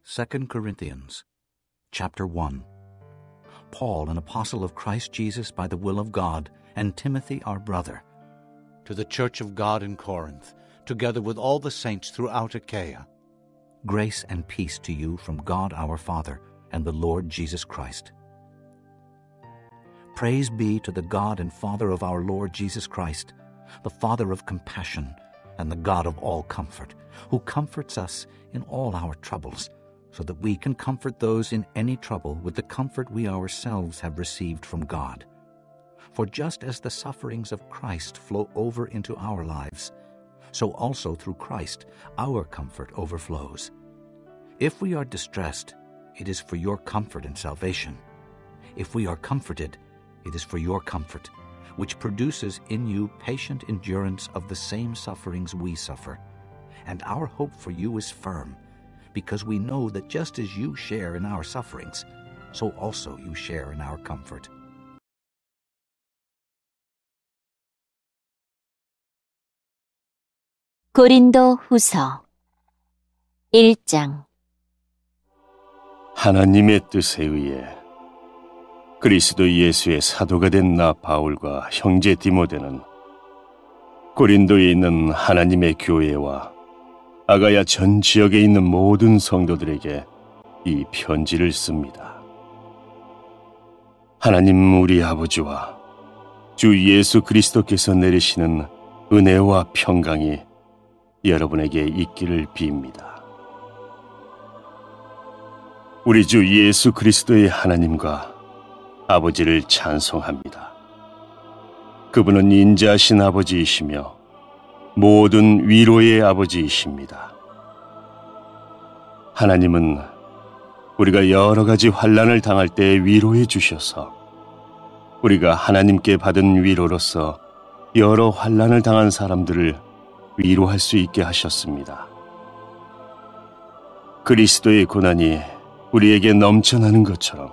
2 Corinthians, chapter 1. Paul, an apostle of Christ Jesus by the will of God, and Timothy our brother, to the church of God in Corinth, together with all the saints throughout Achaia. Grace and peace to you from God our Father and the Lord Jesus Christ. Praise be to the God and Father of our Lord Jesus Christ, the Father of compassion and the God of all comfort, who comforts us in all our troubles, so that we can comfort those in any trouble with the comfort we ourselves have received from God. For just as the sufferings of Christ flow over into our lives, so also through Christ our comfort overflows. If we are distressed, it is for your comfort and salvation. If we are comforted, it is for your comfort, which produces in you patient endurance of the same sufferings we suffer. And our hope for you is firm, because we know that just as you share in our sufferings, so also you share in our comfort. 고린도 후서 1장. 하나님의 뜻에 의해 그리스도 예수의 사도가 된 나 바울과 형제 디모데는 고린도에 있는 하나님의 교회와 아가야 전 지역에 있는 모든 성도들에게 이 편지를 씁니다. 하나님 우리 아버지와 주 예수 그리스도께서 내리시는 은혜와 평강이 여러분에게 있기를 빕니다. 우리 주 예수 그리스도의 하나님과 아버지를 찬송합니다. 그분은 인자하신 아버지이시며 모든 위로의 아버지이십니다. 하나님은 우리가 여러 가지 환난을 당할 때 위로해 주셔서 우리가 하나님께 받은 위로로서 여러 환난을 당한 사람들을 위로할 수 있게 하셨습니다. 그리스도의 고난이 우리에게 넘쳐나는 것처럼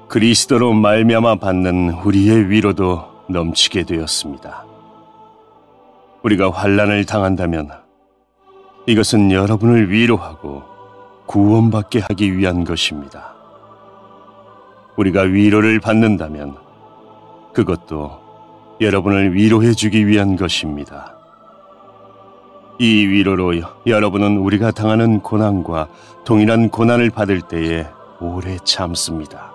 그리스도로 말미암아 받는 우리의 위로도 넘치게 되었습니다. 우리가 환난을 당한다면 이것은 여러분을 위로하고 구원받게 하기 위한 것입니다. 우리가 위로를 받는다면 그것도 여러분을 위로해 주기 위한 것입니다. 이 위로로 여러분은 우리가 당하는 고난과 동일한 고난을 받을 때에 오래 참습니다.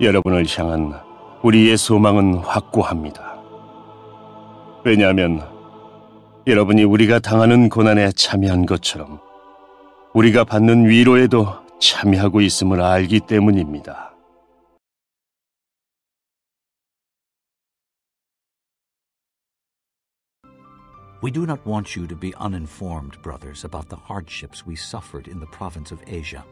여러분을 향한 우리의 소망은 확고합니다. 왜냐하면 여러분이 우리가 당하는 고난에 참여한 것처럼 우리가 받는 위로에도 참여하고 있음을 알기 때문입니다. We do not want you to be uninformed, brothers, about the hardships we suffered in the province of Asia.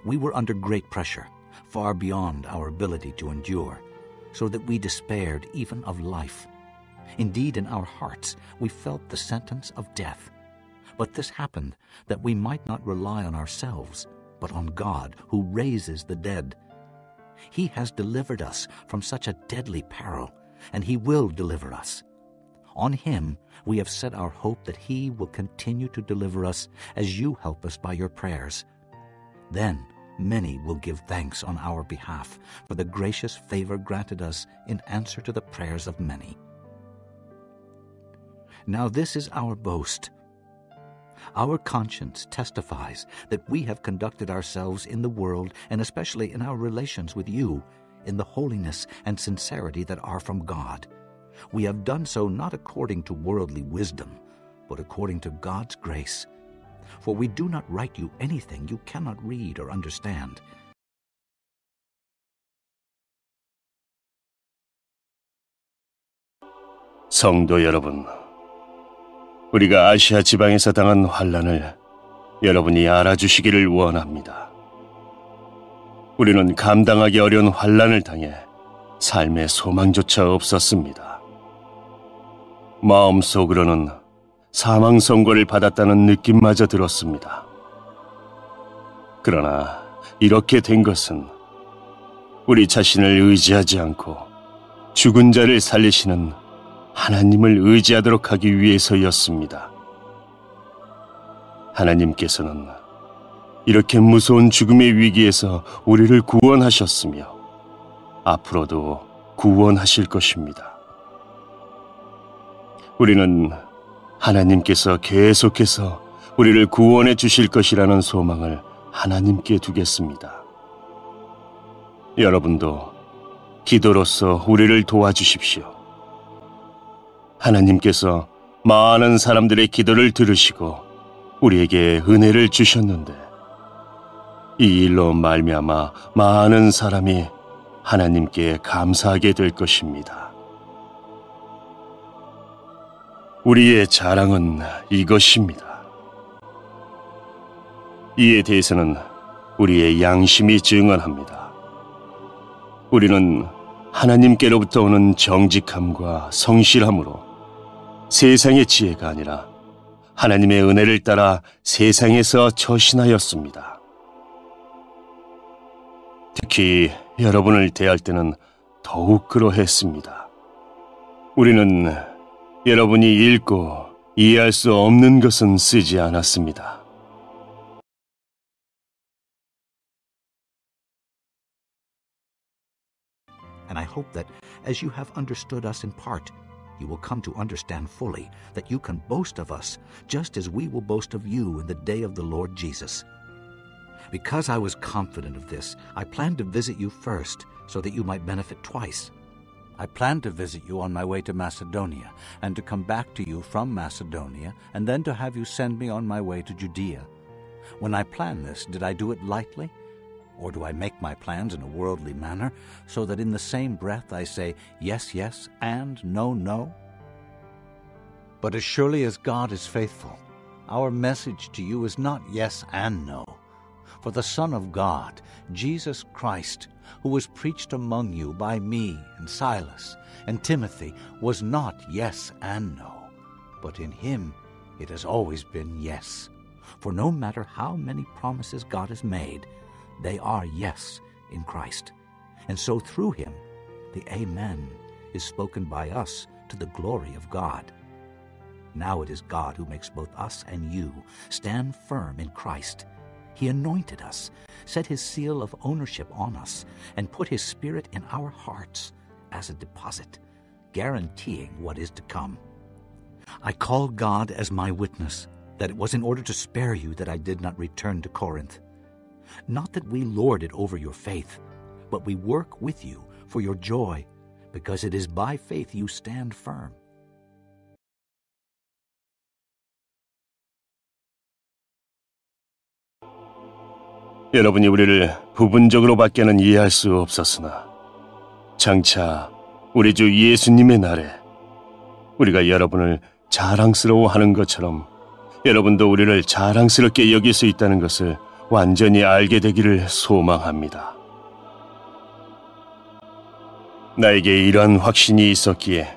We were under great pressure, far beyond our ability to endure, so that we despaired even of life. Indeed, in our hearts, we felt the sentence of death. But this happened that we might not rely on ourselves, but on God, who raises the dead. He has delivered us from such a deadly peril, and He will deliver us. On Him we have set our hope that He will continue to deliver us as you help us by your prayers. Then many will give thanks on our behalf for the gracious favor granted us in answer to the prayers of many. Now this is our boast. Our conscience testifies that we have conducted ourselves in the world, and especially in our relations with you, in the holiness and sincerity that are from God. We have done so not according to worldly wisdom, but according to God's grace. For we do not write you anything you cannot read or understand. 성도 여러분, 우리가 아시아 지방에서 당한 환난을 여러분이 알아주시기를 원합니다. 우리는 감당하기 어려운 환난을 당해 삶의 소망조차 없었습니다. 마음속으로는 사망 선고를 받았다는 느낌마저 들었습니다. 그러나 이렇게 된 것은 우리 자신을 의지하지 않고 죽은 자를 살리시는 하나님을 의지하도록 하기 위해서였습니다. 하나님께서는 이렇게 무서운 죽음의 위기에서 우리를 구원하셨으며 앞으로도 구원하실 것입니다. 우리는 하나님께서 계속해서 우리를 구원해 주실 것이라는 소망을 하나님께 두겠습니다. 여러분도 기도로서 우리를 도와주십시오. 하나님께서 많은 사람들의 기도를 들으시고 우리에게 은혜를 주셨는데 이 일로 말미암아 많은 사람이 하나님께 감사하게 될 것입니다. 우리의 자랑은 이것입니다. 이에 대해서는 우리의 양심이 증언합니다. 우리는 하나님께로부터 오는 정직함과 성실함으로 세상의 지혜가 아니라 하나님의 은혜를 따라 세상에서 처신하였습니다. 특히 여러분을 대할 때는 더욱 그러했습니다. 우리는 여러분이 읽고 이해할 수 없는 것은 쓰지 않았습니다. And I hope that as you have understood us in part, you will come to understand fully that you can boast of us just as we will boast of you in the day of the Lord Jesus. Because I was confident of this, I planned to visit you first so that you might benefit twice. I planned to visit you on my way to Macedonia and to come back to you from Macedonia and then to have you send me on my way to Judea. When I planned this, did I do it lightly? Or do I make my plans in a worldly manner so that in the same breath I say yes, yes, and no, no? But as surely as God is faithful, our message to you is not yes and no. For the Son of God, Jesus Christ, who was preached among you by me and Silas and Timothy, was not yes and no, but in him it has always been yes. For no matter how many promises God has made, they are yes in Christ. And so through him, the Amen is spoken by us to the glory of God. Now it is God who makes both us and you stand firm in Christ. He anointed us, set his seal of ownership on us, and put his Spirit in our hearts as a deposit, guaranteeing what is to come. I call God as my witness that it was in order to spare you that I did not return to Corinth. Not that we lord it over your faith, but we work with you for your joy, because it is by faith you stand firm. 여러분이 우리를 부분적으로밖에는 이해할 수 없었으나 장차 우리 주 예수님의 날에 우리가 여러분을 자랑스러워하는 것처럼 여러분도 우리를 자랑스럽게 여길 수 있다는 것을 완전히 알게 되기를 소망합니다. 나에게 이러한 확신이 있었기에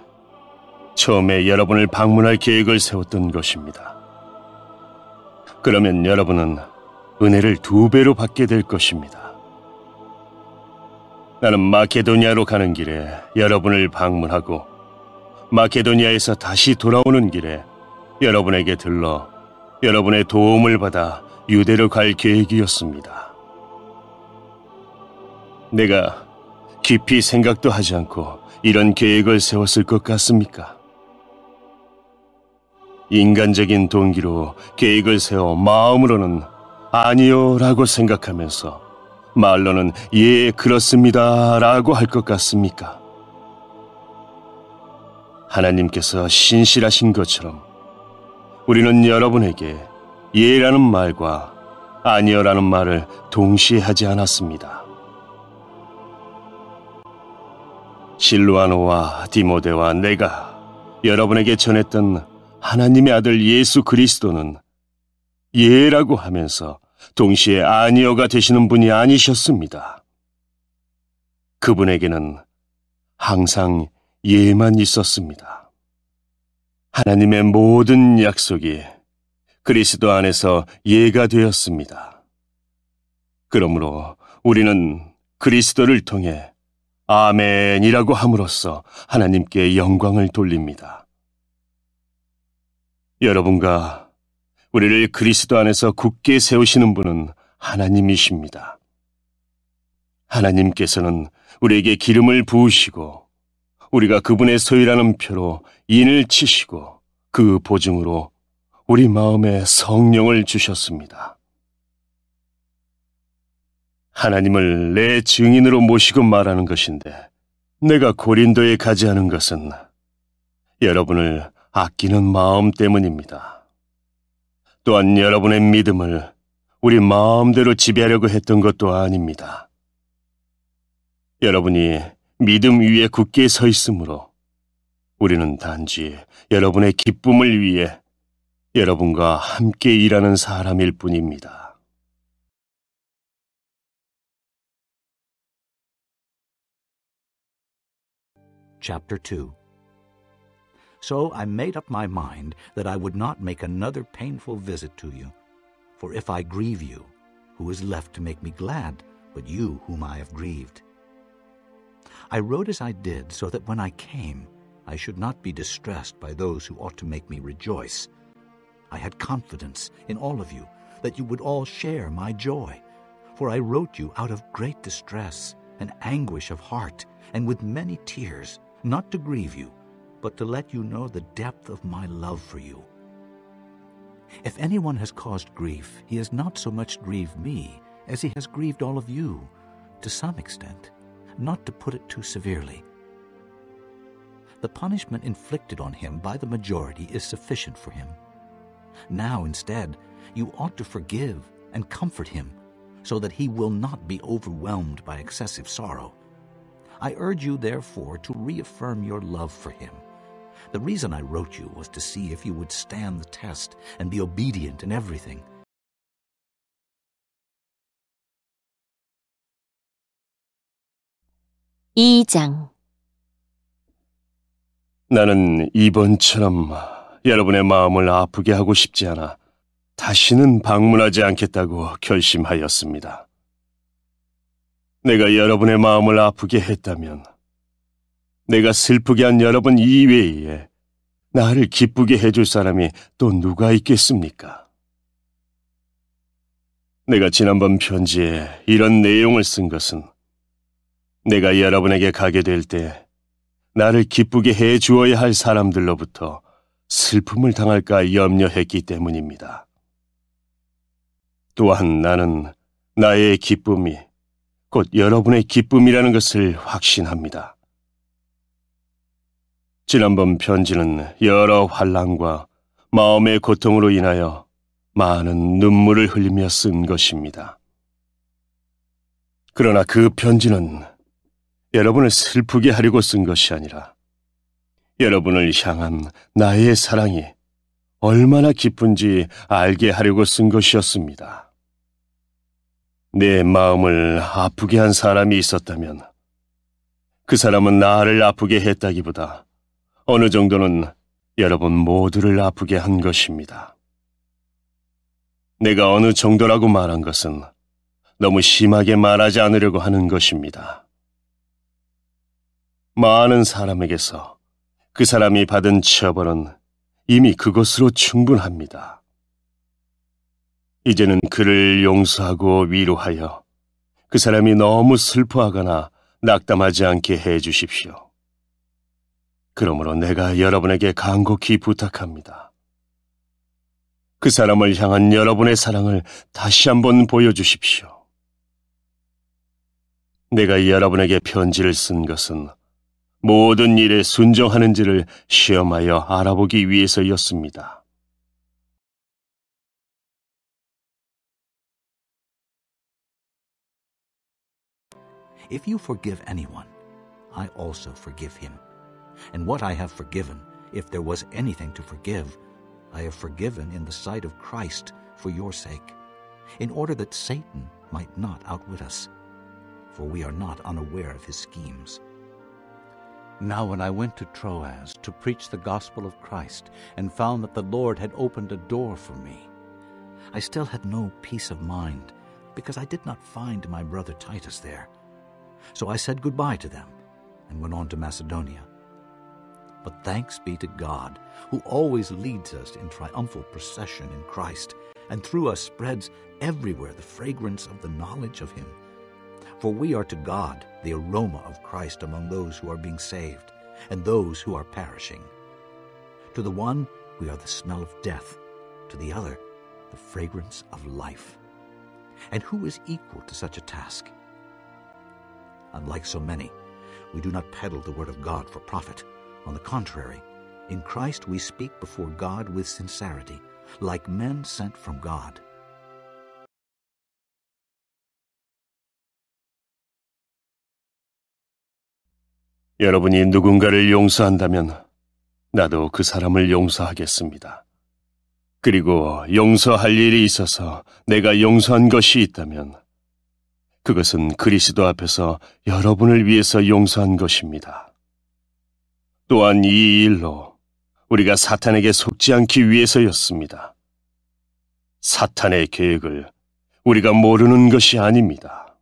처음에 여러분을 방문할 계획을 세웠던 것입니다. 그러면 여러분은 은혜를 2배로 받게 될 것입니다. 나는 마케도니아로 가는 길에 여러분을 방문하고 마케도니아에서 다시 돌아오는 길에 여러분에게 들러 여러분의 도움을 받아 유대로 갈 계획이었습니다. 내가 깊이 생각도 하지 않고 이런 계획을 세웠을 것 같습니까? 인간적인 동기로 계획을 세워 마음으로는 아니요 라고 생각하면서 말로는 예 그렇습니다 라고 할 것 같습니까? 하나님께서 신실하신 것처럼 우리는 여러분에게 예라는 말과 아니요라는 말을 동시에 하지 않았습니다. 실루아노와 디모데와 내가 여러분에게 전했던 하나님의 아들 예수 그리스도는 예라고 하면서 동시에 아니요가 되시는 분이 아니셨습니다. 그분에게는 항상 예만 있었습니다. 하나님의 모든 약속이 그리스도 안에서 예가 되었습니다. 그러므로 우리는 그리스도를 통해 아멘이라고 함으로써 하나님께 영광을 돌립니다. 여러분과 우리를 그리스도 안에서 굳게 세우시는 분은 하나님이십니다. 하나님께서는 우리에게 기름을 부으시고 우리가 그분의 소유라는 표로 인을 치시고 그 보증으로 우리 마음에 성령을 주셨습니다. 하나님을 내 증인으로 모시고 말하는 것인데 내가 고린도에 가지 않은 것은 여러분을 아끼는 마음 때문입니다. 또한 여러분의 믿음을 우리 마음대로 지배하려고 했던 것도 아닙니다. 여러분이 믿음 위에 굳게 서 있으므로 우리는 단지 여러분의 기쁨을 위해 여러분과 함께 일하는 사람일 뿐입니다. Chapter 2. So I made up my mind that I would not make another painful visit to you. For if I grieve you, who is left to make me glad but you whom I have grieved? I wrote as I did so that when I came, I should not be distressed by those who ought to make me rejoice. I had confidence in all of you that you would all share my joy. For I wrote you out of great distress and anguish of heart and with many tears, not to grieve you, but to let you know the depth of my love for you. If anyone has caused grief, he has not so much grieved me as he has grieved all of you, to some extent, not to put it too severely. The punishment inflicted on him by the majority is sufficient for him. Now, instead, you ought to forgive and comfort him, so that he will not be overwhelmed by excessive sorrow. I urge you, therefore, to reaffirm your love for him. The reason I wrote you was to see if you would stand the test and be obedient in everything. (2장) 나는 이번처럼 여러분의 마음을 아프게 하고 싶지 않아 다시는 방문하지 않겠다고 결심하였습니다. 내가 여러분의 마음을 아프게 했다면 내가 슬프게 한 여러분 이외에 나를 기쁘게 해줄 사람이 또 누가 있겠습니까? 내가 지난번 편지에 이런 내용을 쓴 것은 내가 여러분에게 가게 될 때 나를 기쁘게 해 주어야 할 사람들로부터 슬픔을 당할까 염려했기 때문입니다. 또한 나는 나의 기쁨이 곧 여러분의 기쁨이라는 것을 확신합니다. 지난번 편지는 여러 환난과 마음의 고통으로 인하여 많은 눈물을 흘리며 쓴 것입니다. 그러나 그 편지는 여러분을 슬프게 하려고 쓴 것이 아니라 여러분을 향한 나의 사랑이 얼마나 깊은지 알게 하려고 쓴 것이었습니다. 내 마음을 아프게 한 사람이 있었다면 그 사람은 나를 아프게 했다기보다 어느 정도는 여러분 모두를 아프게 한 것입니다. 내가 어느 정도라고 말한 것은 너무 심하게 말하지 않으려고 하는 것입니다. 많은 사람에게서 그 사람이 받은 처벌은 이미 그것으로 충분합니다. 이제는 그를 용서하고 위로하여 그 사람이 너무 슬퍼하거나 낙담하지 않게 해 주십시오. 그러므로 내가 여러분에게 간곡히 부탁합니다. 그 사람을 향한 여러분의 사랑을 다시 한번 보여주십시오. 내가 여러분에게 편지를 쓴 것은 모든 일에 순종하는지를 시험하여 알아보기 위해서였습니다. If you forgive anyone, I also forgive him. And what I have forgiven, if there was anything to forgive, I have forgiven in the sight of Christ for your sake, in order that Satan might not outwit us, for we are not unaware of his schemes. Now when I went to Troas to preach the gospel of Christ and found that the Lord had opened a door for me, I still had no peace of mind, because I did not find my brother Titus there. So I said goodbye to them and went on to Macedonia. But thanks be to God, who always leads us in triumphal procession in Christ, and through us spreads everywhere the fragrance of the knowledge of him. For we are to God the aroma of Christ among those who are being saved and those who are perishing. To the one we are the smell of death, to the other the fragrance of life. And who is equal to such a task? Unlike so many, we do not peddle the word of God for profit. On the contrary, in Christ we speak before God with sincerity, like men sent from God. 여러분이 누군가를 용서한다면 나도 그 사람을 용서하겠습니다. 그리고 용서할 일이 있어서 내가 용서한 것이 있다면 그것은 그리스도 앞에서 여러분을 위해서 용서한 것입니다. 또한 이 일로 우리가 사탄에게 속지 않기 위해서였습니다. 사탄의 계획을 우리가 모르는 것이 아닙니다.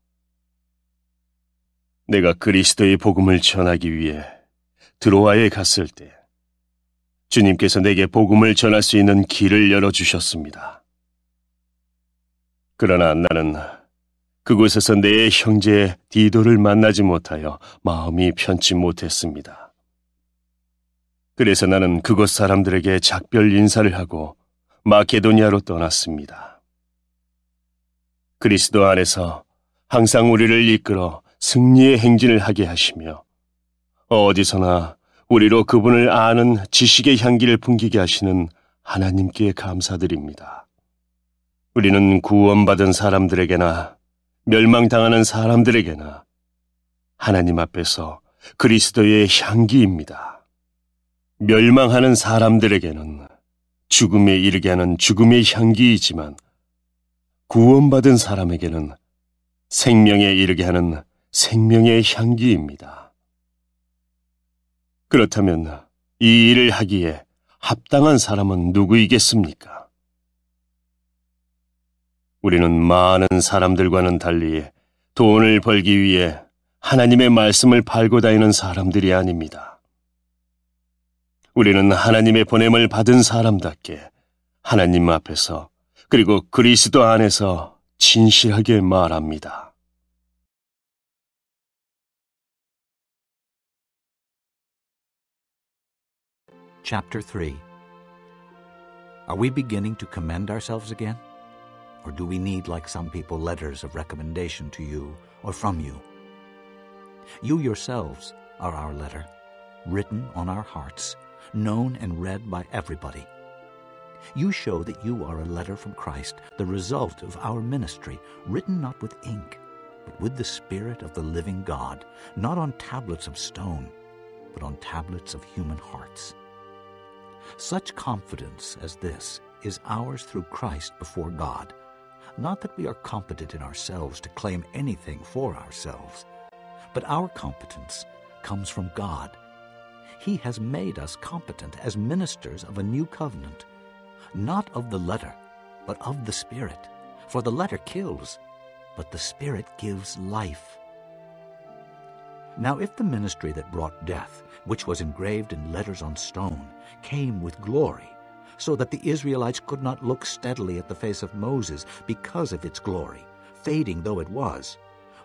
내가 그리스도의 복음을 전하기 위해 드로아에 갔을 때 주님께서 내게 복음을 전할 수 있는 길을 열어주셨습니다. 그러나 나는 그곳에서 내 형제 디도를 만나지 못하여 마음이 편치 못했습니다. 그래서 나는 그곳 사람들에게 작별 인사를 하고 마케도니아로 떠났습니다. 그리스도 안에서 항상 우리를 이끌어 승리의 행진을 하게 하시며 어디서나 우리로 그분을 아는 지식의 향기를 풍기게 하시는 하나님께 감사드립니다. 우리는 구원받은 사람들에게나 멸망당하는 사람들에게나 하나님 앞에서 그리스도의 향기입니다. 멸망하는 사람들에게는 죽음에 이르게 하는 죽음의 향기이지만 구원받은 사람에게는 생명에 이르게 하는 생명의 향기입니다. 그렇다면 이 일을 하기에 합당한 사람은 누구이겠습니까? 우리는 많은 사람들과는 달리 돈을 벌기 위해 하나님의 말씀을 팔고 다니는 사람들이 아닙니다. 우리는 하나님의 보냄을 받은 사람답게 하나님 앞에서 그리고 그리스도 안에서 진실하게 말합니다. Chapter 3. Are we beginning to commend ourselves again? Or do we need, like some people, letters of recommendation to you or from you? You yourselves are our letter, written on our hearts, known and read by everybody. You show that you are a letter from Christ, the result of our ministry, written not with ink, but with the Spirit of the living God, not on tablets of stone, but on tablets of human hearts. Such confidence as this is ours through Christ before God, not that we are competent in ourselves to claim anything for ourselves, but our competence comes from God. He has made us competent as ministers of a new covenant, not of the letter, but of the Spirit. For the letter kills, but the Spirit gives life. Now if the ministry that brought death, which was engraved in letters on stone, came with glory, so that the Israelites could not look steadily at the face of Moses because of its glory, fading though it was,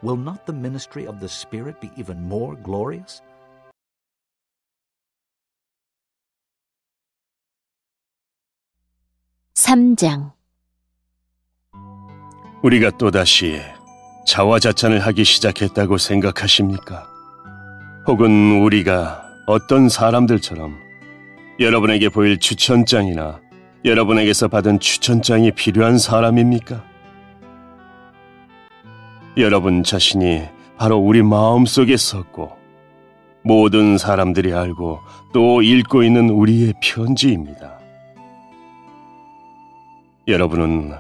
will not the ministry of the Spirit be even more glorious? (3장) 우리가 또다시 자화자찬을 하기 시작했다고 생각하십니까? 혹은 우리가 어떤 사람들처럼 여러분에게 보일 추천장이나 여러분에게서 받은 추천장이 필요한 사람입니까? 여러분 자신이 바로 우리 마음속에 섰고 모든 사람들이 알고 또 읽고 있는 우리의 편지입니다. 여러분은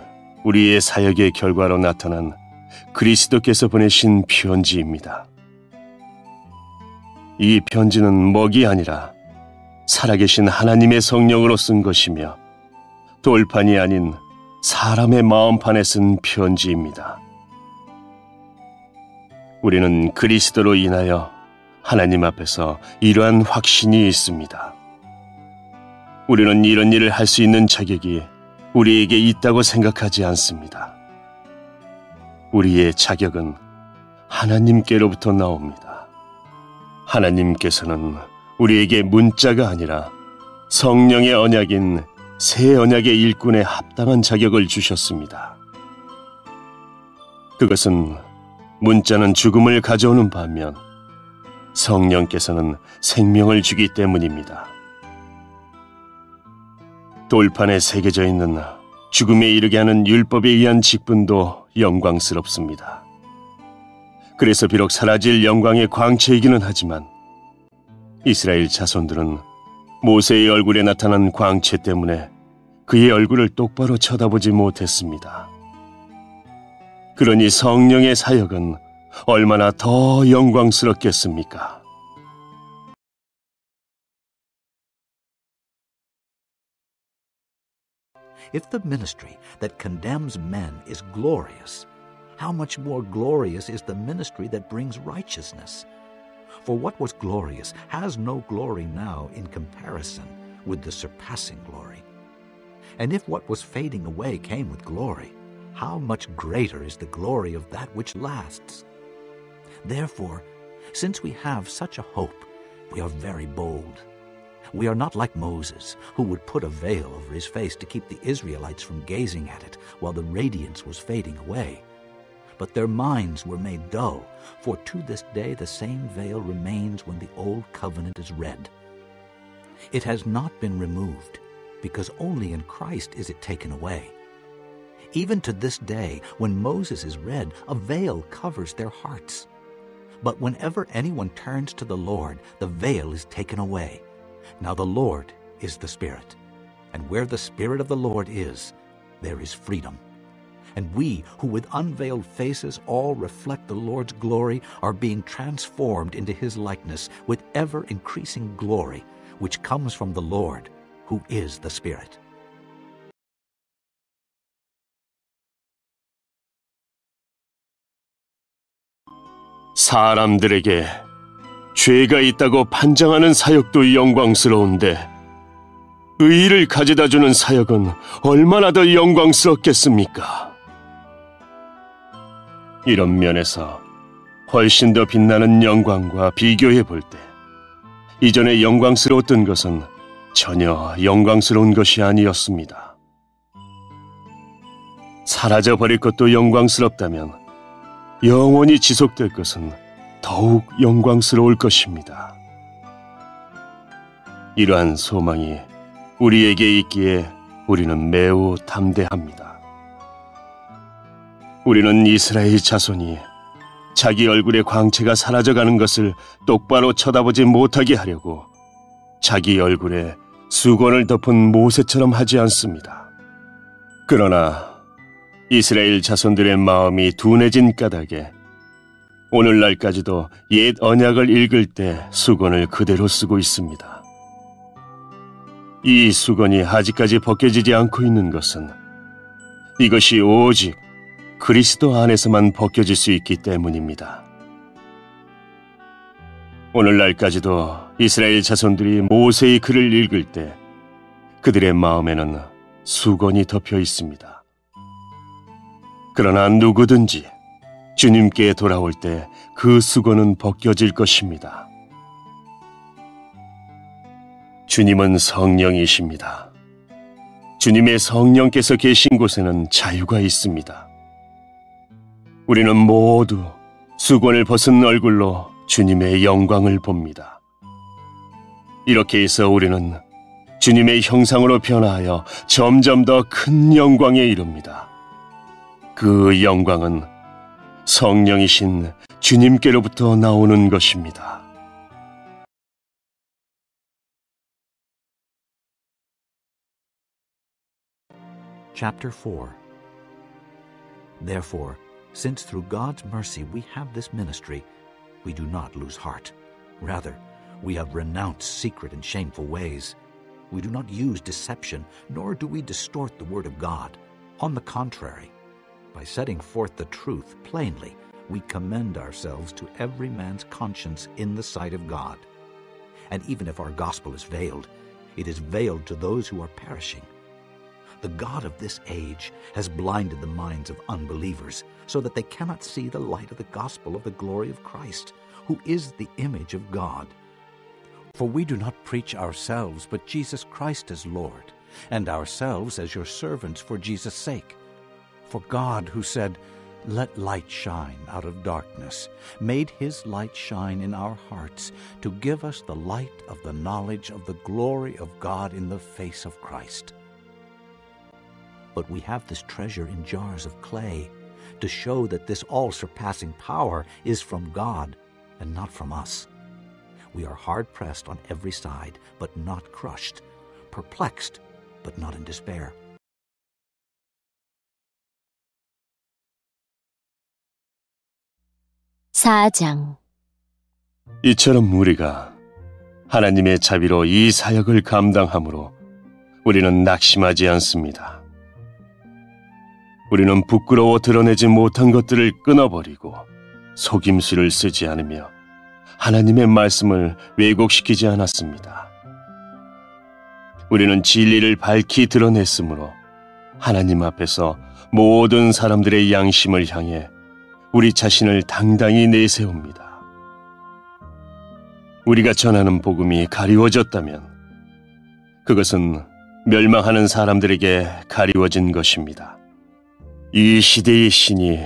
우리의 사역의 결과로 나타난 그리스도께서 보내신 편지입니다. 이 편지는 먹이 아니라 살아계신 하나님의 성령으로 쓴 것이며 돌판이 아닌 사람의 마음판에 쓴 편지입니다. 우리는 그리스도로 인하여 하나님 앞에서 이러한 확신이 있습니다. 우리는 이런 일을 할 수 있는 자격이 우리에게 있다고 생각하지 않습니다. 우리의 자격은 하나님께로부터 나옵니다. 하나님께서는 우리에게 문자가 아니라 성령의 언약인 새 언약의 일꾼에 합당한 자격을 주셨습니다. 그것은 문자는 죽음을 가져오는 반면 성령께서는 생명을 주기 때문입니다. 돌판에 새겨져 있는 죽음에 이르게 하는 율법에 의한 직분도 영광스럽습니다. 그래서 비록 사라질 영광의 광채이기는 하지만 이스라엘 자손들은 모세의 얼굴에 나타난 광채 때문에 그의 얼굴을 똑바로 쳐다보지 못했습니다. 그러니 성령의 사역은 얼마나 더 영광스럽겠습니까? If the ministry that condemns men is glorious, how much more glorious is the ministry that brings righteousness? For what was glorious has no glory now in comparison with the surpassing glory. And if what was fading away came with glory, how much greater is the glory of that which lasts? Therefore, since we have such a hope, we are very bold. We are not like Moses, who would put a veil over his face to keep the Israelites from gazing at it while the radiance was fading away. But their minds were made dull, for to this day the same veil remains when the old covenant is read. It has not been removed, because only in Christ is it taken away. Even to this day, when Moses is read, a veil covers their hearts. But whenever anyone turns to the Lord, the veil is taken away. Now the Lord is the Spirit, and where the Spirit of the Lord is, there is freedom. And we, who with unveiled faces all reflect the Lord's glory, are being transformed into his likeness with ever-increasing glory, which comes from the Lord, who is the Spirit. 사람들에게 죄가 있다고 판정하는 사역도 영광스러운데 의의를 가져다주는 사역은 얼마나 더 영광스럽겠습니까? 이런 면에서 훨씬 더 빛나는 영광과 비교해 볼 때 이전에 영광스러웠던 것은 전혀 영광스러운 것이 아니었습니다. 사라져버릴 것도 영광스럽다면 영원히 지속될 것은 더욱 영광스러울 것입니다. 이러한 소망이 우리에게 있기에 우리는 매우 담대합니다. 우리는 이스라엘 자손이 자기 얼굴의 광채가 사라져가는 것을 똑바로 쳐다보지 못하게 하려고 자기 얼굴에 수건을 덮은 모세처럼 하지 않습니다. 그러나 이스라엘 자손들의 마음이 둔해진 까닭에 오늘날까지도 옛 언약을 읽을 때 수건을 그대로 쓰고 있습니다. 이 수건이 아직까지 벗겨지지 않고 있는 것은 이것이 오직 그리스도 안에서만 벗겨질 수 있기 때문입니다. 오늘날까지도 이스라엘 자손들이 모세의 글을 읽을 때 그들의 마음에는 수건이 덮여 있습니다. 그러나 누구든지 주님께 돌아올 때 그 수건은 벗겨질 것입니다. 주님은 성령이십니다. 주님의 성령께서 계신 곳에는 자유가 있습니다. 우리는 모두 수건을 벗은 얼굴로 주님의 영광을 봅니다. 이렇게 해서 우리는 주님의 형상으로 변화하여 점점 더 큰 영광에 이릅니다. 그 영광은 성령이신 주님께로부터 나오는 것입니다. Chapter 4. Therefore, since through God's mercy we have this ministry, we do not lose heart. Rather, we have renounced secret and shameful ways. We do not use deception, nor do we distort the word of God. On the contrary, by setting forth the truth plainly, we commend ourselves to every man's conscience in the sight of God. And even if our gospel is veiled, it is veiled to those who are perishing. The God of this age has blinded the minds of unbelievers so that they cannot see the light of the gospel of the glory of Christ, who is the image of God. For we do not preach ourselves, but Jesus Christ as Lord, and ourselves as your servants for Jesus' sake. For God, who said, "Let light shine out of darkness," made his light shine in our hearts to give us the light of the knowledge of the glory of God in the face of Christ. But we have this treasure in jars of clay to show that this all-surpassing power is from God and not from us. We are hard-pressed on every side, but not crushed, perplexed, but not in despair. 사장. 이처럼 우리가 하나님의 자비로 이 사역을 감당함으로 우리는 낙심하지 않습니다. 우리는 부끄러워 드러내지 못한 것들을 끊어버리고 속임수를 쓰지 않으며 하나님의 말씀을 왜곡시키지 않았습니다. 우리는 진리를 밝히 드러냈으므로 하나님 앞에서 모든 사람들의 양심을 향해 우리 자신을 당당히 내세웁니다. 우리가 전하는 복음이 가리워졌다면 그것은 멸망하는 사람들에게 가리워진 것입니다. 이 시대의 신이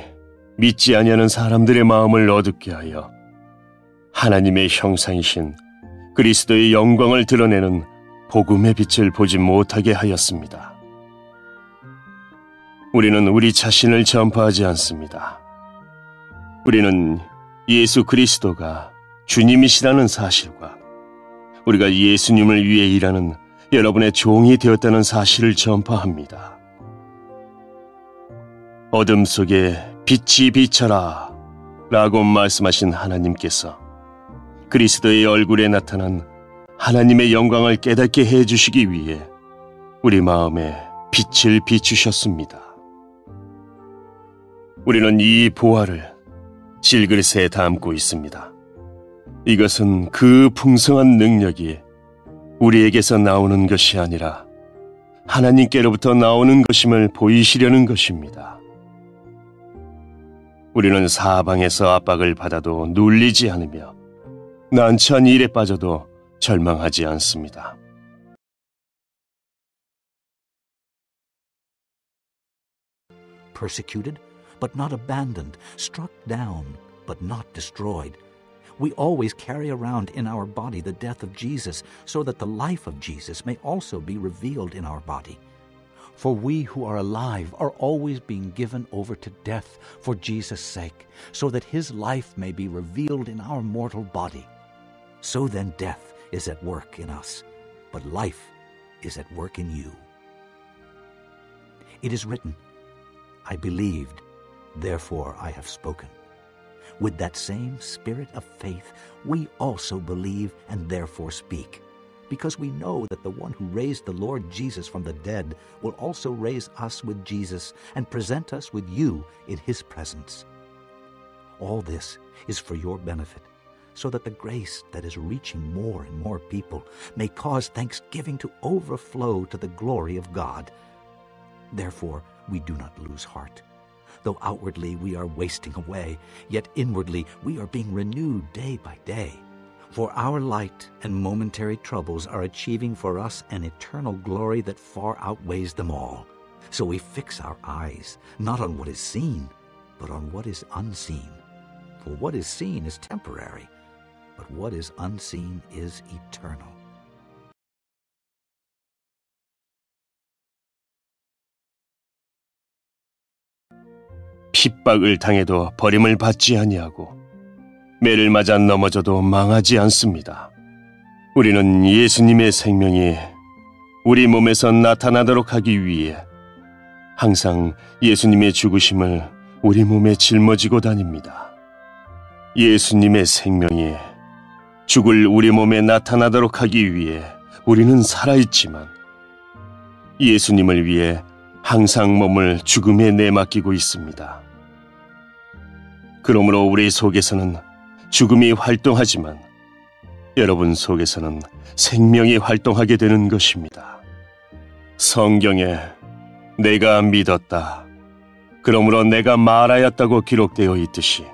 믿지 아니하는 사람들의 마음을 어둡게 하여 하나님의 형상이신 그리스도의 영광을 드러내는 복음의 빛을 보지 못하게 하였습니다. 우리는 우리 자신을 전파하지 않습니다. 우리는 예수 그리스도가 주님이시라는 사실과 우리가 예수님을 위해 일하는 여러분의 종이 되었다는 사실을 전파합니다. 어둠 속에 빛이 비쳐라 라고 말씀하신 하나님께서 그리스도의 얼굴에 나타난 하나님의 영광을 깨닫게 해주시기 위해 우리 마음에 빛을 비추셨습니다. 우리는 이 보화를 질그릇에 담고 있습니다. 이것은 그 풍성한 능력이 우리에게서 나오는 것이 아니라 하나님께로부터 나오는 것임을 보이시려는 것입니다. 우리는 사방에서 압박을 받아도 눌리지 않으며 난처한 일에 빠져도 절망하지 않습니다. Persecuted, but not abandoned, struck down, but not destroyed. We always carry around in our body the death of Jesus, so that the life of Jesus may also be revealed in our body. For we who are alive are always being given over to death for Jesus' sake, so that his life may be revealed in our mortal body. So then death is at work in us, but life is at work in you. It is written, I believed, therefore I have spoken. With that same spirit of faith, we also believe and therefore speak, because we know that the one who raised the Lord Jesus from the dead will also raise us with Jesus and present us with you in his presence. All this is for your benefit, so that the grace that is reaching more and more people may cause thanksgiving to overflow to the glory of God. Therefore, we do not lose heart. Though outwardly we are wasting away, yet inwardly we are being renewed day by day. For our light and momentary troubles are achieving for us an eternal glory that far outweighs them all. So we fix our eyes not on what is seen, but on what is unseen. For what is seen is temporary, but what is unseen is eternal. 핍박을 당해도 버림을 받지 아니하고 매를 맞아 넘어져도 망하지 않습니다. 우리는 예수님의 생명이 우리 몸에서 나타나도록 하기 위해 항상 예수님의 죽으심을 우리 몸에 짊어지고 다닙니다. 예수님의 생명이 죽을 우리 몸에 나타나도록 하기 위해 우리는 살아있지만 예수님을 위해 항상 몸을 죽음에 내맡기고 있습니다. 그러므로 우리 속에서는 죽음이 활동하지만 여러분 속에서는 생명이 활동하게 되는 것입니다. 성경에 내가 믿었다, 그러므로 내가 말하였다고 기록되어 있듯이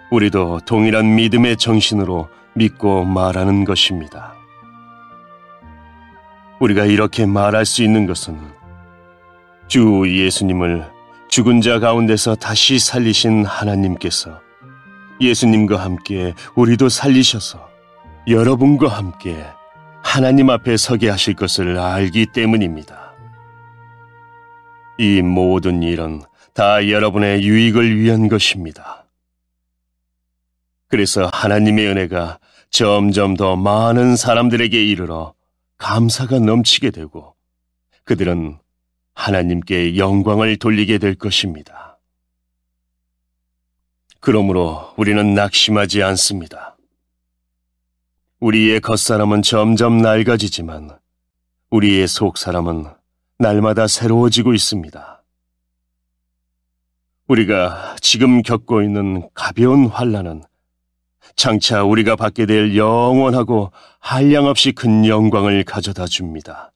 우리도 동일한 믿음의 정신으로 믿고 말하는 것입니다. 우리가 이렇게 말할 수 있는 것은 주 예수님을 죽은 자 가운데서 다시 살리신 하나님께서 예수님과 함께 우리도 살리셔서 여러분과 함께 하나님 앞에 서게 하실 것을 알기 때문입니다. 이 모든 일은 다 여러분의 유익을 위한 것입니다. 그래서 하나님의 은혜가 점점 더 많은 사람들에게 이르러 감사가 넘치게 되고 그들은 하나님께 영광을 돌리게 될 것입니다. 그러므로 우리는 낙심하지 않습니다. 우리의 겉사람은 점점 낡아지지만 우리의 속사람은 날마다 새로워지고 있습니다. 우리가 지금 겪고 있는 가벼운 환난은 장차 우리가 받게 될 영원하고 한량없이 큰 영광을 가져다 줍니다.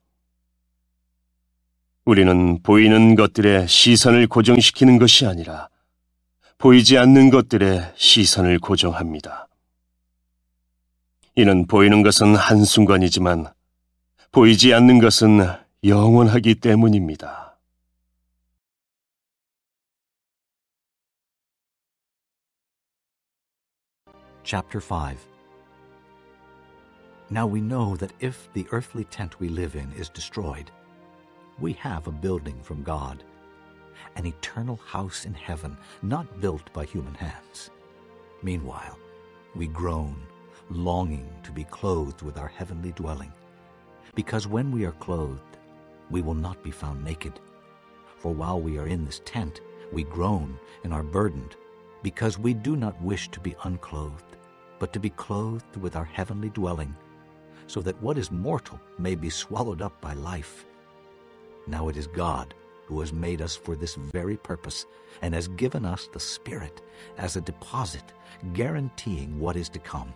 우리는 보이는 것들에 시선을 고정시키는 것이 아니라 보이지 않는 것들에 시선을 고정합니다. 이는 보이는 것은 한순간이지만 보이지 않는 것은 영원하기 때문입니다. Chapter 5. Now we know that if the earthly tent we live in is destroyed, we have a building from God, an eternal house in heaven, not built by human hands. Meanwhile, we groan, longing to be clothed with our heavenly dwelling, because when we are clothed, we will not be found naked. For while we are in this tent, we groan and are burdened, because we do not wish to be unclothed, but to be clothed with our heavenly dwelling, so that what is mortal may be swallowed up by life. Now it is God who has made us for this very purpose, and has given us the Spirit as a deposit, guaranteeing what is to come.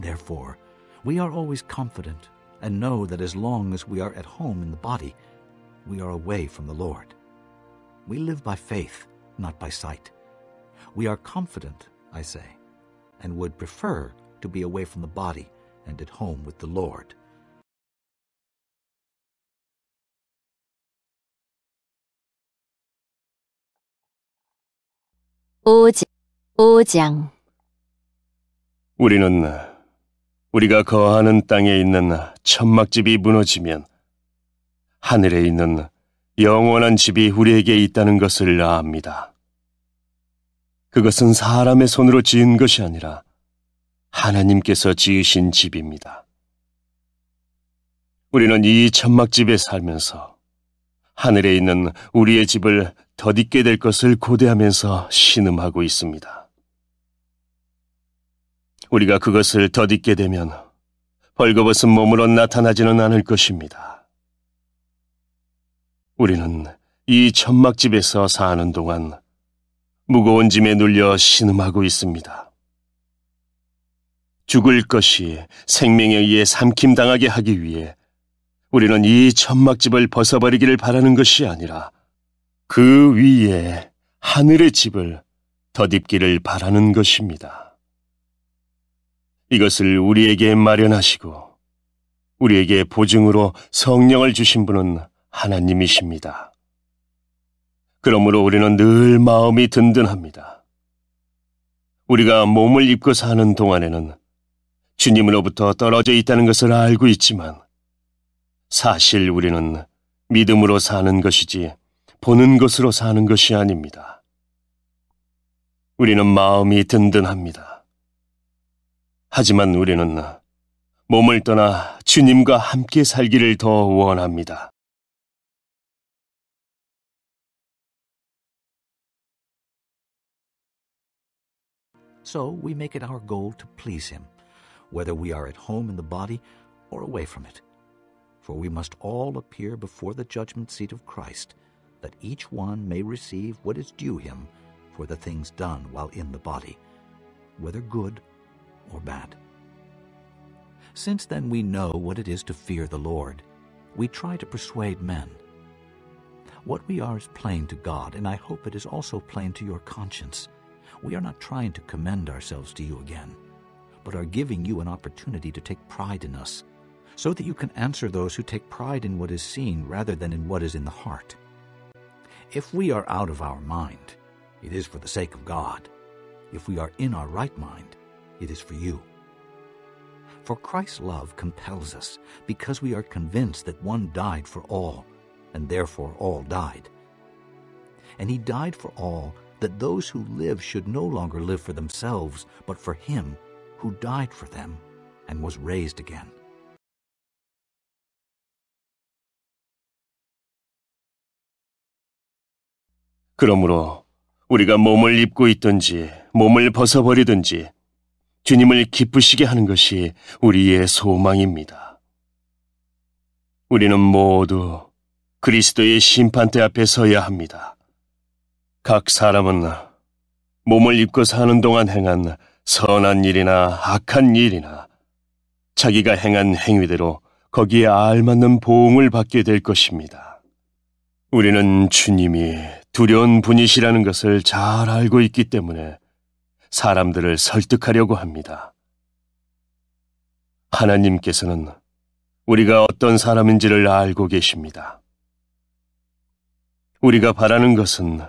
Therefore, we are always confident, and know that as long as we are at home in the body, we are away from the Lord. We live by faith, not by sight. We are confident, I say, and would prefer to be away from the body and at home with the Lord. 오장 우리는 우리가 거하는 땅에 있는 천막집이 무너지면 하늘에 있는 영원한 집이 우리에게 있다는 것을 압니다. 그것은 사람의 손으로 지은 것이 아니라 하나님께서 지으신 집입니다. 우리는 이 천막집에 살면서 하늘에 있는 우리의 집을 덧입게 될 것을 고대하면서 신음하고 있습니다. 우리가 그것을 덧입게 되면 벌거벗은 몸으로 나타나지는 않을 것입니다. 우리는 이 천막집에서 사는 동안 무거운 짐에 눌려 신음하고 있습니다. 죽을 것이 생명에 의해 삼킴당하게 하기 위해 우리는 이 천막집을 벗어버리기를 바라는 것이 아니라 그 위에 하늘의 집을 덧입기를 바라는 것입니다. 이것을 우리에게 마련하시고 우리에게 보증으로 성령을 주신 분은 하나님이십니다. 그러므로 우리는 늘 마음이 든든합니다. 우리가 몸을 입고 사는 동안에는 주님으로부터 떨어져 있다는 것을 알고 있지만 사실 우리는 믿음으로 사는 것이지 보는 것으로 사는 것이 아닙니다. 우리는 마음이 든든합니다. 하지만 우리는 몸을 떠나 주님과 함께 살기를 더 원합니다. So we make it our goal to please him, whether we are at home in the body or away from it. For we must all appear before the judgment seat of Christ, that each one may receive what is due him for the things done while in the body, whether good or bad. Since then we know what it is to fear the Lord, we try to persuade men. What we are is plain to God, and I hope it is also plain to your conscience. We are not trying to commend ourselves to you again, but are giving you an opportunity to take pride in us, so that you can answer those who take pride in what is seen rather than in what is in the heart. If we are out of our mind, it is for the sake of God. If we are in our right mind, it is for you. For Christ's love compels us, because we are convinced that one died for all, and therefore all died. And he died for all, that those who live should no longer live for themselves, but for him who died for them and was raised again. 그러므로 우리가 몸을 입고 있든지 몸을 벗어버리든지 주님을 기쁘시게 하는 것이 우리의 소망입니다. 우리는 모두 그리스도의 심판대 앞에 서야 합니다. 각 사람은 몸을 입고 사는 동안 행한 선한 일이나 악한 일이나 자기가 행한 행위대로 거기에 알맞는 보응을 받게 될 것입니다. 우리는 주님이 두려운 분이시라는 것을 잘 알고 있기 때문에 사람들을 설득하려고 합니다. 하나님께서는 우리가 어떤 사람인지를 알고 계십니다. 우리가 바라는 것은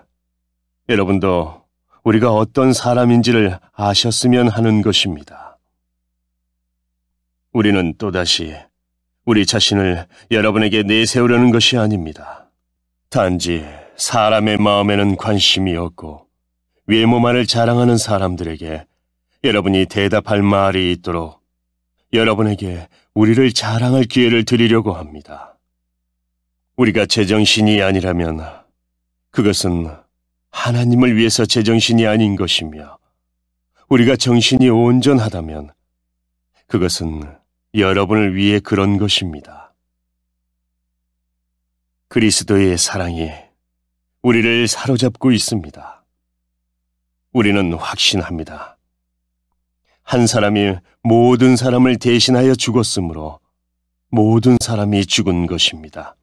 여러분도 우리가 어떤 사람인지를 아셨으면 하는 것입니다. 우리는 또다시 우리 자신을 여러분에게 내세우려는 것이 아닙니다. 단지 사람의 마음에는 관심이 없고 외모만을 자랑하는 사람들에게 여러분이 대답할 말이 있도록 여러분에게 우리를 자랑할 기회를 드리려고 합니다. 우리가 제정신이 아니라면 그것은 하나님을 위해서 제정신이 아닌 것이며, 우리가 정신이 온전하다면 그것은 여러분을 위해 그런 것입니다. 그리스도의 사랑이 우리를 사로잡고 있습니다. 우리는 확신합니다. 한 사람이 모든 사람을 대신하여 죽었으므로 모든 사람이 죽은 것입니다.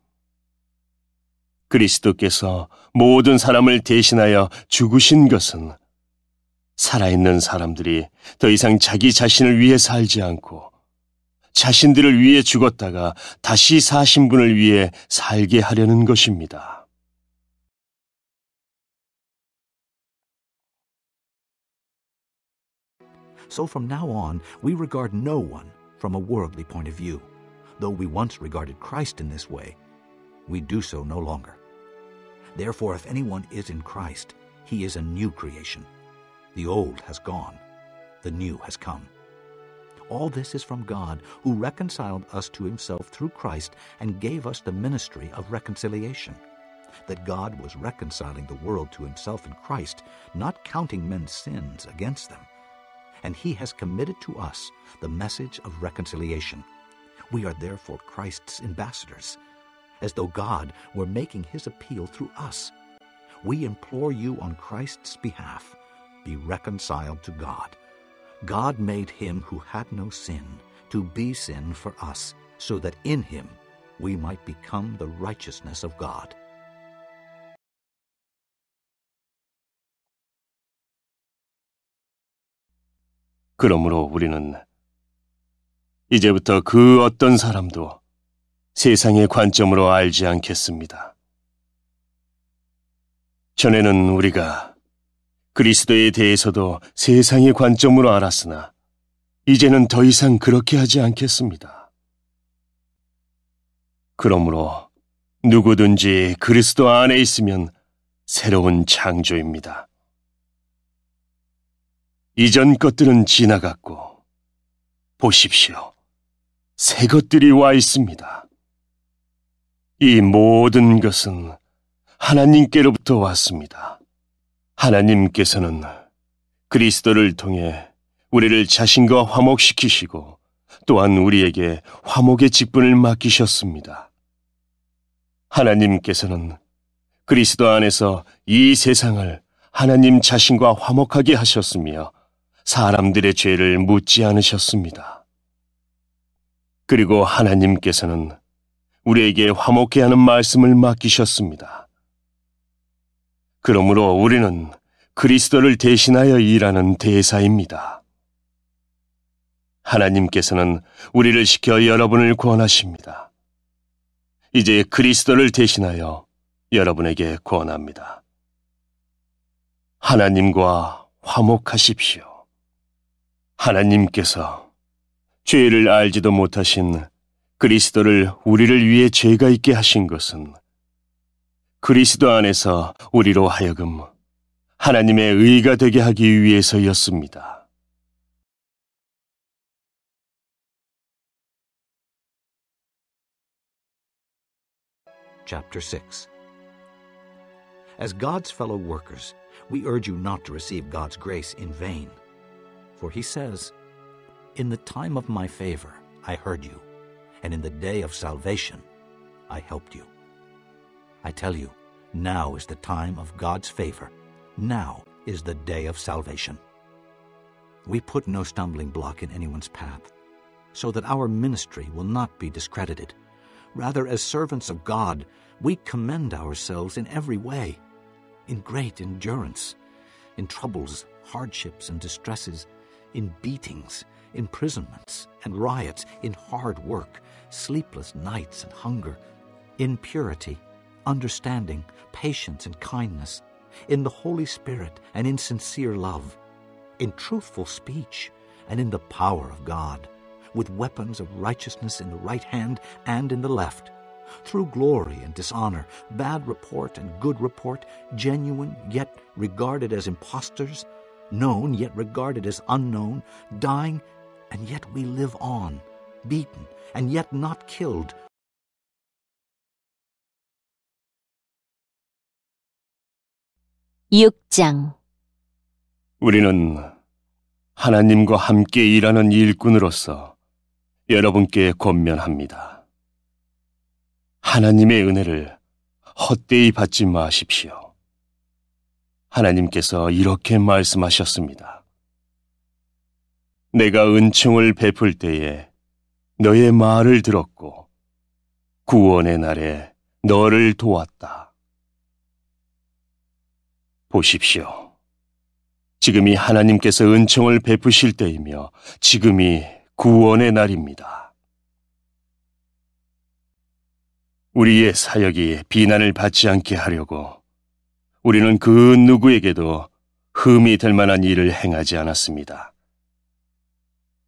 그리스도께서 모든 사람을 대신하여 죽으신 것은 살아있는 사람들이 더 이상 자기 자신을 위해 살지 않고 자신들을 위해 죽었다가 다시 사신 분을 위해 살게 하려는 것입니다. So from now on, we regard no one from a worldly point of view. Though we once regarded Christ in this way, we do so no longer. Therefore, if anyone is in Christ, he is a new creation. The old has gone, the new has come. All this is from God, who reconciled us to himself through Christ and gave us the ministry of reconciliation. That God was reconciling the world to himself in Christ, not counting men's sins against them. And he has committed to us the message of reconciliation. We are therefore Christ's ambassadors, as though God were making his appeal through us. We implore you on Christ's behalf, be reconciled to God. God made him who had no sin to be sin for us, so that in him we might become the righteousness of God. 그러므로 우리는 이제부터 그 어떤 사람도 세상의 관점으로 알지 않겠습니다. 전에는 우리가 그리스도에 대해서도 세상의 관점으로 알았으나 이제는 더 이상 그렇게 하지 않겠습니다. 그러므로 누구든지 그리스도 안에 있으면 새로운 창조입니다. 이전 것들은 지나갔고 보십시오, 새 것들이 와 있습니다. 이 모든 것은 하나님께로부터 왔습니다. 하나님께서는 그리스도를 통해 우리를 자신과 화목시키시고 또한 우리에게 화목의 직분을 맡기셨습니다. 하나님께서는 그리스도 안에서 이 세상을 하나님 자신과 화목하게 하셨으며 사람들의 죄를 묻지 않으셨습니다. 그리고 하나님께서는 우리에게 화목해 하는 말씀을 맡기셨습니다. 그러므로 우리는 그리스도를 대신하여 일하는 대사입니다. 하나님께서는 우리를 시켜 여러분을 권하십니다. 이제 그리스도를 대신하여 여러분에게 권합니다. 하나님과 화목하십시오. 하나님께서 죄를 알지도 못하신 그리스도를 우리를 위해 죄가 있게 하신 것은 그리스도 안에서 우리로 하여금 하나님의 의가 되게 하기 위해서였습니다. Chapter 6. As God's fellow workers, we urge you not to receive God's grace in vain. For he says, "In the time of my favor I heard you, and in the day of salvation I helped you." I tell you, now is the time of God's favor. Now is the day of salvation. We put no stumbling block in anyone's path, so that our ministry will not be discredited. Rather, as servants of God, we commend ourselves in every way, in great endurance, in troubles, hardships, and distresses, in beatings, imprisonments, and riots, in hard work, sleepless nights and hunger, in purity, understanding, patience, and kindness, in the Holy Spirit and in sincere love, in truthful speech and in the power of God, with weapons of righteousness in the right hand and in the left, through glory and dishonor, bad report and good report, genuine yet regarded as impostors, known yet regarded as unknown, dying and yet we live on, beaten and yet not killed. (6장) 우리는 하나님과 함께 일하는 일꾼으로서 여러분께 권면합니다. 하나님의 은혜를 헛되이 받지 마십시오. 하나님께서 이렇게 말씀하셨습니다. 내가 은총을 베풀 때에 너의 말을 들었고 구원의 날에 너를 도왔다. 보십시오. 지금이 하나님께서 은총을 베푸실 때이며 지금이 구원의 날입니다. 우리의 사역이 비난을 받지 않게 하려고 우리는 그 누구에게도 흠이 될 만한 일을 행하지 않았습니다.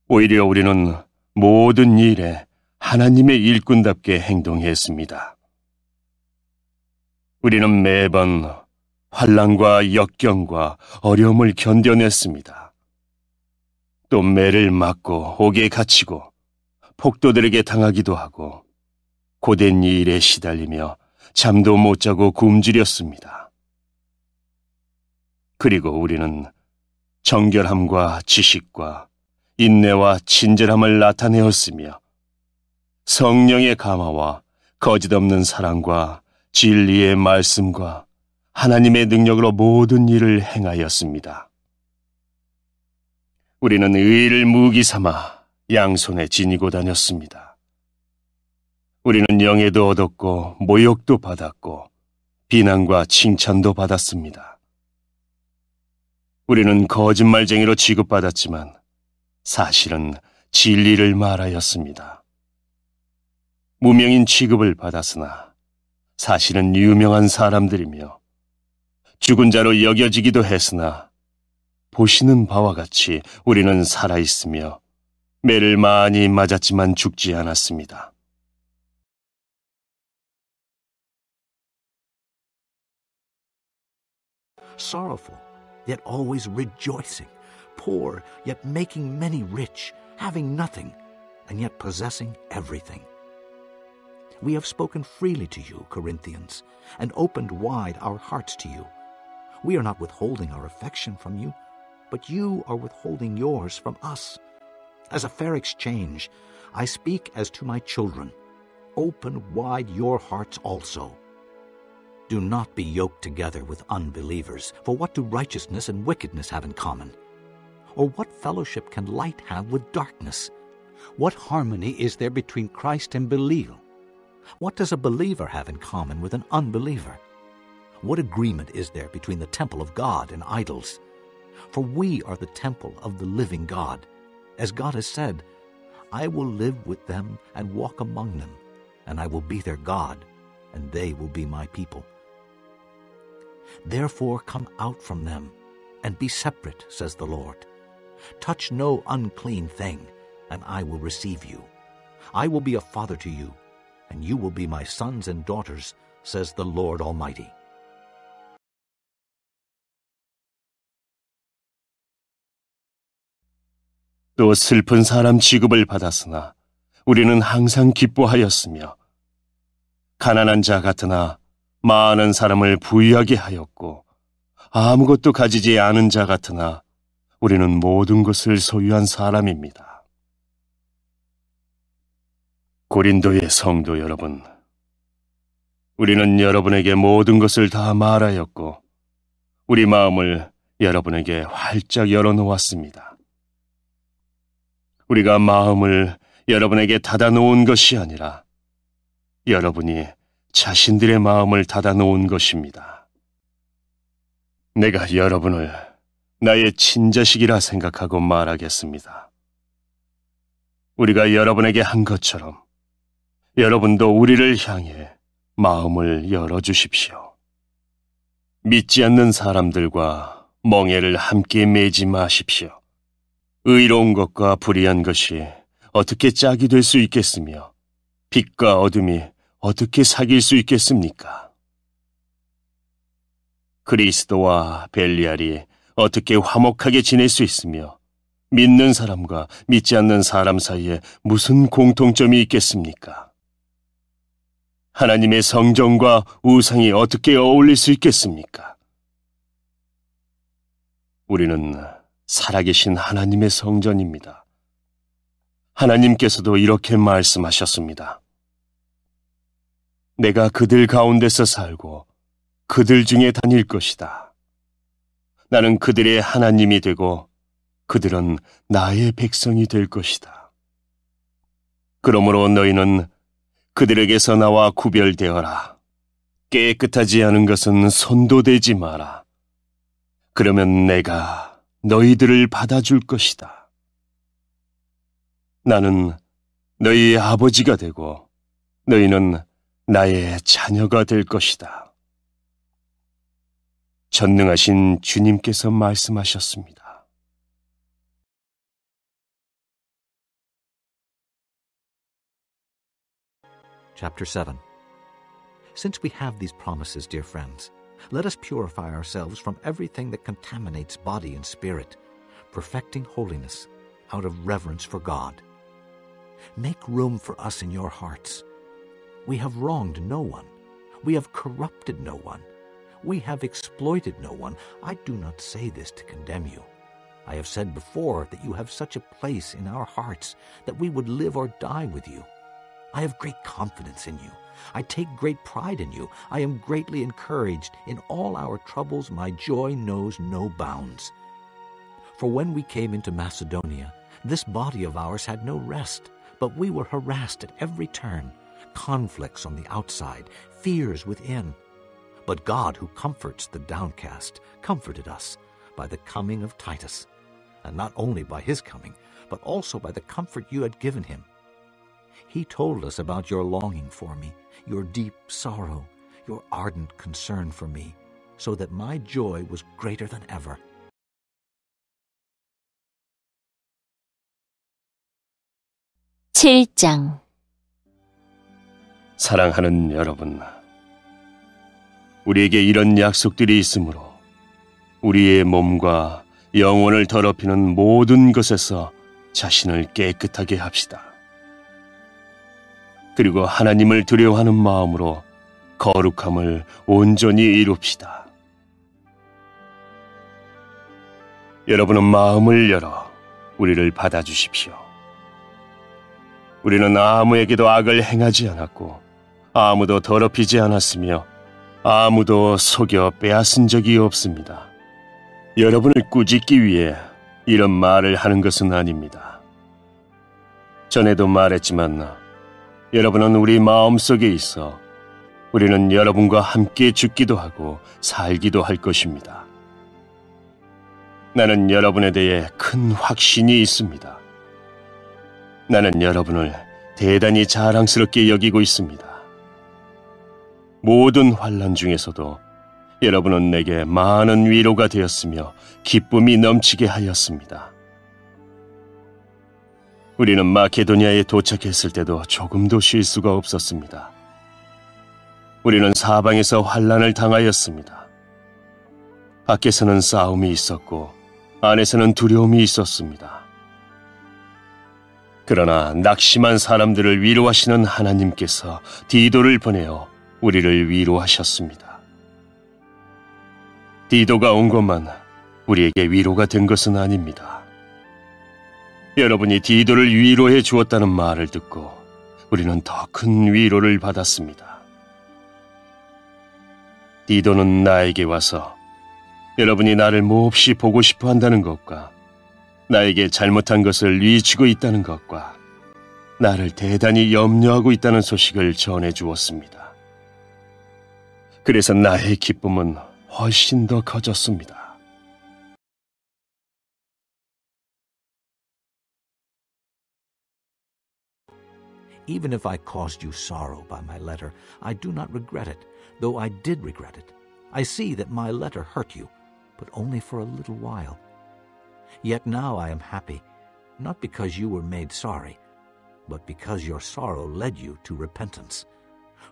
오히려 우리는 모든 일에 하나님의 일꾼답게 행동했습니다. 우리는 매번 환난과 역경과 어려움을 견뎌냈습니다. 또 매를 맞고 옥에 갇히고 폭도들에게 당하기도 하고 고된 일에 시달리며 잠도 못 자고 굶주렸습니다. 그리고 우리는 정결함과 지식과 인내와 친절함을 나타내었으며 성령의 감화와 거짓없는 사랑과 진리의 말씀과 하나님의 능력으로 모든 일을 행하였습니다. 우리는 의를 무기 삼아 양손에 지니고 다녔습니다. 우리는 영예도 얻었고 모욕도 받았고 비난과 칭찬도 받았습니다. 우리는 거짓말쟁이로 취급받았지만 사실은 진리를 말하였습니다. 무명인 취급을 받았으나 사실은 유명한 사람들이며 죽은 자로 여겨지기도 했으나 보시는 바와 같이 우리는 살아있으며 매를 많이 맞았지만 죽지 않았습니다. Sorrowful, yet always rejoicing, poor, yet making many rich, having nothing, and yet possessing everything. We have spoken freely to you, Corinthians, and opened wide our hearts to you. We are not withholding our affection from you, but you are withholding yours from us. As a fair exchange, I speak as to my children. Open wide your hearts also. Do not be yoked together with unbelievers, for what do righteousness and wickedness have in common? Or what fellowship can light have with darkness? What harmony is there between Christ and Belial? What does a believer have in common with an unbeliever? What agreement is there between the temple of God and idols? For we are the temple of the living God. As God has said, I will live with them and walk among them, and I will be their God, and they will be my people. Therefore come out from them, and be separate, says the Lord. Touch no unclean thing, and I will receive you. I will be a father to you, and you will be my sons and daughters, says the Lord Almighty. 또 슬픈 사람 취급을 받았으나 우리는 항상 기뻐하였으며 가난한 자 같으나 많은 사람을 부유하게 하였고 아무것도 가지지 않은 자 같으나 우리는 모든 것을 소유한 사람입니다. 고린도의 성도 여러분, 우리는 여러분에게 모든 것을 다 말하였고 우리 마음을 여러분에게 활짝 열어놓았습니다. 우리가 마음을 여러분에게 닫아놓은 것이 아니라 여러분이 자신들의 마음을 닫아놓은 것입니다. 내가 여러분을 나의 친자식이라 생각하고 말하겠습니다. 우리가 여러분에게 한 것처럼 여러분도 우리를 향해 마음을 열어주십시오. 믿지 않는 사람들과 멍에를 함께 매지 마십시오. 의로운 것과 불의한 것이 어떻게 짝이 될 수 있겠으며 빛과 어둠이 어떻게 사귈 수 있겠습니까? 그리스도와 벨리알이 어떻게 화목하게 지낼 수 있으며 믿는 사람과 믿지 않는 사람 사이에 무슨 공통점이 있겠습니까? 하나님의 성전과 우상이 어떻게 어울릴 수 있겠습니까? 우리는 살아계신 하나님의 성전입니다. 하나님께서도 이렇게 말씀하셨습니다. 내가 그들 가운데서 살고 그들 중에 다닐 것이다. 나는 그들의 하나님이 되고 그들은 나의 백성이 될 것이다. 그러므로 너희는 그들에게서 나와 구별되어라. 깨끗하지 않은 것은 손도 대지 마라. 그러면 내가 너희들을 받아줄 것이다. 나는 너희의 아버지가 되고 너희는 나의 자녀가 될 것이다. 전능하신 주님께서 말씀하셨습니다. Chapter 7. Since we have these promises, dear friends, let us purify ourselves from everything that contaminates body and spirit, perfecting holiness out of reverence for God. Make room for us in your hearts. We have wronged no one. We have corrupted no one. We have exploited no one. I do not say this to condemn you. I have said before that you have such a place in our hearts that we would live or die with you. I have great confidence in you. I take great pride in you. I am greatly encouraged. In all our troubles, my joy knows no bounds. For when we came into Macedonia, this body of ours had no rest, but we were harassed at every turn, conflicts on the outside, fears within. But God, who comforts the downcast, comforted us by the coming of Titus, and not only by his coming, but also by the comfort you had given him. He told us about your longing for me, your deep sorrow, your ardent concern for me, so that my joy was greater than ever. (7장) 사랑하는 여러분, 우리에게 이런 약속들이 있으므로 우리의 몸과 영혼을 더럽히는 모든 것에서 자신을 깨끗하게 합시다. 그리고 하나님을 두려워하는 마음으로 거룩함을 온전히 이룹시다. 여러분은 마음을 열어 우리를 받아주십시오. 우리는 아무에게도 악을 행하지 않았고 아무도 더럽히지 않았으며 아무도 속여 빼앗은 적이 없습니다. 여러분을 꾸짖기 위해 이런 말을 하는 것은 아닙니다. 전에도 말했지만 여러분은 우리 마음속에 있어 우리는 여러분과 함께 죽기도 하고 살기도 할 것입니다. 나는 여러분에 대해 큰 확신이 있습니다. 나는 여러분을 대단히 자랑스럽게 여기고 있습니다. 모든 환난 중에서도 여러분은 내게 많은 위로가 되었으며 기쁨이 넘치게 하였습니다. 우리는 마케도니아에 도착했을 때도 조금도 쉴 수가 없었습니다. 우리는 사방에서 환난을 당하였습니다. 밖에서는 싸움이 있었고 안에서는 두려움이 있었습니다. 그러나 낙심한 사람들을 위로하시는 하나님께서 디도를 보내어 우리를 위로하셨습니다. 디도가 온 것만 우리에게 위로가 된 것은 아닙니다. 여러분이 디도를 위로해 주었다는 말을 듣고 우리는 더 큰 위로를 받았습니다. 디도는 나에게 와서 여러분이 나를 몹시 보고 싶어 한다는 것과 나에게 잘못한 것을 뉘우치고 있다는 것과 나를 대단히 염려하고 있다는 소식을 전해 주었습니다. 그래서 나의 기쁨은 훨씬 더 커졌습니다. Even if I caused you sorrow by my letter, I do not regret it, though I did regret it. I see that my letter hurt you, but only for a little while. Yet now I am happy, not because you were made sorry, but because your sorrow led you to repentance.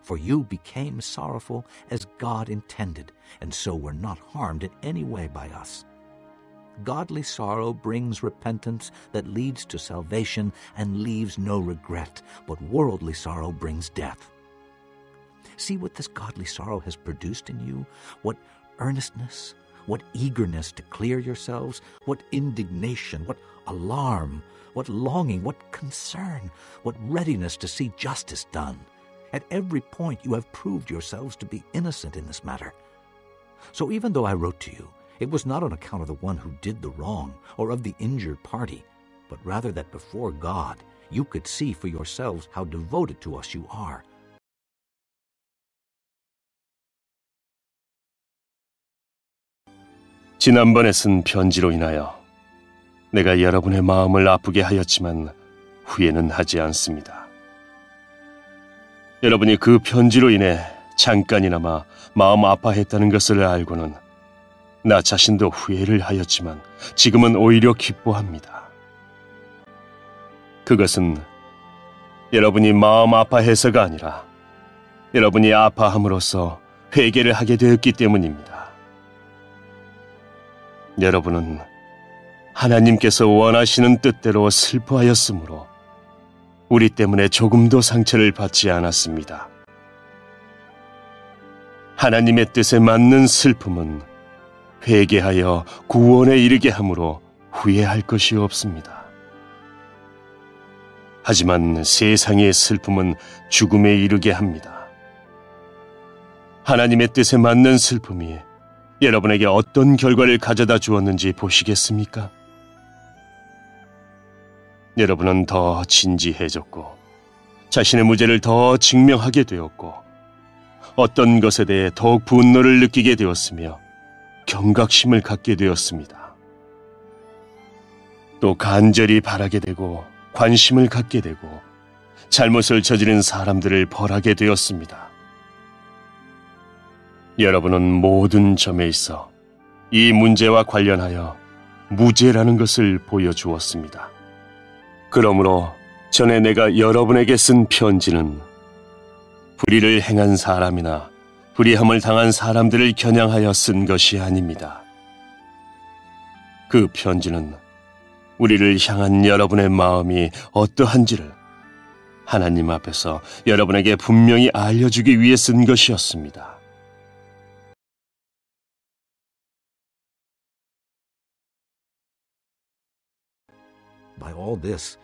For you became sorrowful as God intended, and so were not harmed in any way by us. Godly sorrow brings repentance that leads to salvation and leaves no regret, but worldly sorrow brings death. See what this godly sorrow has produced in you, what earnestness, what eagerness to clear yourselves, what indignation, what alarm, what longing, what concern, what readiness to see justice done. At every point you have proved yourselves to be innocent in this matter. So even though I wrote to you, it was not on account of the one who did the wrong or of the injured party, but rather that before God you could see for yourselves how devoted to us you are. 지난번에 쓴 편지로 인하여 내가 여러분의 마음을 아프게 하였지만 후회는 하지 않습니다. 여러분이 그 편지로 인해 잠깐이나마 마음 아파했다는 것을 알고는 나 자신도 후회를 하였지만 지금은 오히려 기뻐합니다. 그것은 여러분이 마음 아파해서가 아니라 여러분이 아파함으로써 회개를 하게 되었기 때문입니다. 여러분은 하나님께서 원하시는 뜻대로 슬퍼하였으므로 우리 때문에 조금도 상처를 받지 않았습니다. 하나님의 뜻에 맞는 슬픔은 회개하여 구원에 이르게 함으로 후회할 것이 없습니다. 하지만 세상의 슬픔은 죽음에 이르게 합니다. 하나님의 뜻에 맞는 슬픔이 여러분에게 어떤 결과를 가져다 주었는지 보시겠습니까? 여러분은 더 진지해졌고 자신의 무죄를 더 증명하게 되었고 어떤 것에 대해 더욱 분노를 느끼게 되었으며 경각심을 갖게 되었습니다. 또 간절히 바라게 되고 관심을 갖게 되고 잘못을 저지른 사람들을 벌하게 되었습니다. 여러분은 모든 점에 있어 이 문제와 관련하여 무죄라는 것을 보여주었습니다. 그러므로 전에 내가 여러분에게 쓴 편지는 불의를 행한 사람이나 불의함을 당한 사람들을 겨냥하여 쓴 것이 아닙니다. 그 편지는 우리를 향한 여러분의 마음이 어떠한지를 하나님 앞에서 여러분에게 분명히 알려주기 위해 쓴 것이었습니다. By all this,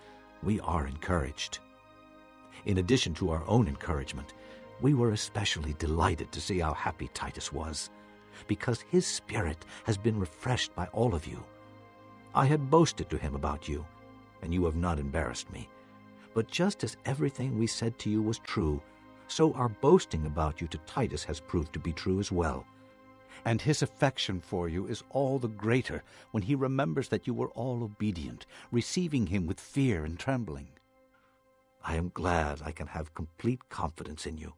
we are encouraged. In addition to our own encouragement, We were especially delighted to see how happy Titus was, because his spirit has been refreshed by all of you. I had boasted to him about you, and you have not embarrassed me. But just as everything we said to you was true, so our boasting about you to Titus has proved to be true as well. And his affection for you is all the greater when he remembers that you were all obedient, receiving him with fear and trembling. I am glad I can have complete confidence in you.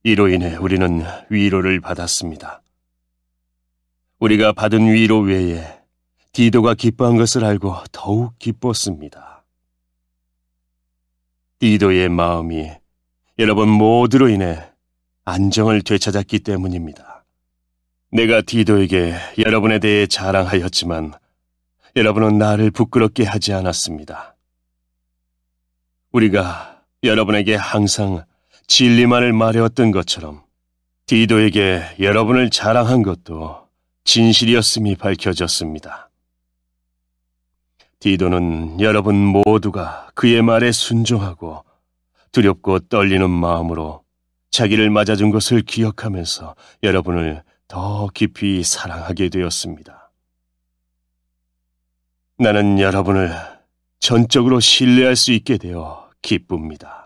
이로 인해 우리는 위로를 받았습니다. 우리가 받은 위로 외에 디도가 기뻐한 것을 알고 더욱 기뻤습니다. 디도의 마음이 여러분 모두로 인해 안정을 되찾았기 때문입니다. 내가 디도에게 여러분에 대해 자랑하였지만 여러분은 나를 부끄럽게 하지 않았습니다. 우리가 여러분에게 항상 진리만을 말해왔던 것처럼 디도에게 여러분을 자랑한 것도 진실이었음이 밝혀졌습니다. 디도는 여러분 모두가 그의 말에 순종하고 두렵고 떨리는 마음으로 자기를 맞아준 것을 기억하면서 여러분을 더 깊이 사랑하게 되었습니다. 나는 여러분을 전적으로 신뢰할 수 있게 되어 기쁩니다.